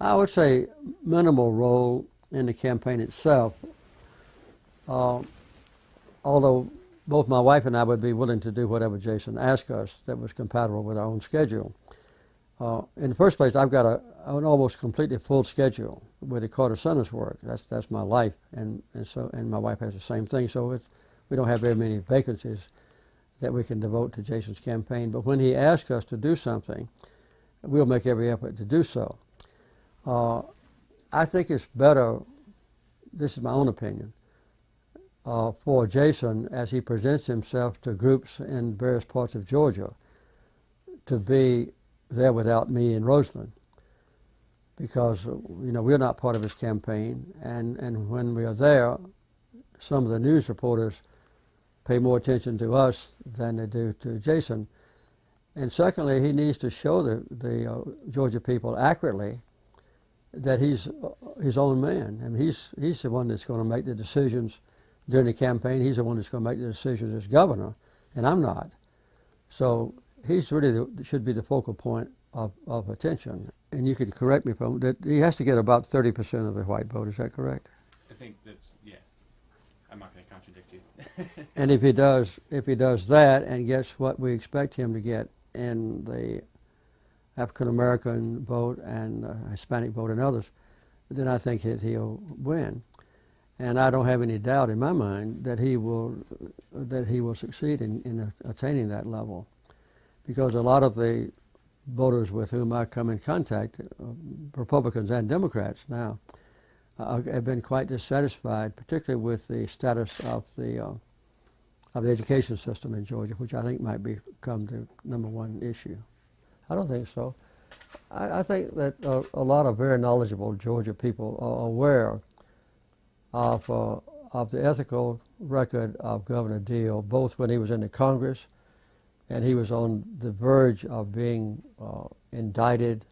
I would say minimal role in the campaign itself, uh, although both my wife and I would be willing to do whatever Jason asked us that was compatible with our own schedule. In the first place, I've got an almost completely full schedule with the Carter Center's work. That's my life, and my wife has the same thing. So we don't have very many vacancies that we can devote to Jason's campaign. But when he asks us to do something, we'll make every effort to do so. I think it's better, this is my own opinion, for Jason, as he presents himself to groups in various parts of Georgia, to be there without me and Rosalynn, because we're not part of his campaign, and when we are there, some of the news reporters pay more attention to us than they do to Jason. And secondly, he needs to show the Georgia people accurately that he's his own man. I mean, he's the one that's going to make the decisions during the campaign. He's the one that's going to make the decisions as governor, and I'm not. So he's really should be the focal point of attention. And you can correct me if I'm, that he has to get about 30% of the white vote. Is that correct? I think that's, yeah. I'm not going to contradict you. And if he does that and gets what we expect him to get in the African American vote and Hispanic vote and others, then I think he'll win. And I don't have any doubt in my mind that he will succeed in attaining that level, because a lot of the voters with whom I come in contact, Republicans and Democrats now, have been quite dissatisfied, particularly with the status of the education system in Georgia, which I think might become the #1 issue. I don't think so. I think that a lot of very knowledgeable Georgia people are aware of the ethical record of Governor Deal, both when he was in the Congress and he was on the verge of being indicted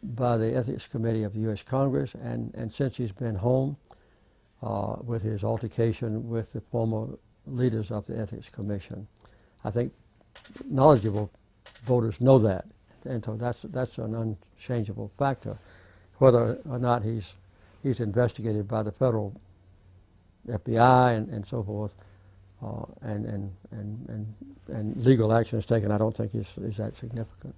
by the Ethics Committee of the U.S. Congress, and since he's been home with his altercation with the former leaders of the Ethics Commission. I think knowledgeable voters know that, and so that's an unchangeable factor. Whether or not he's investigated by the federal FBI and so forth, and legal action is taken, I don't think is that significant.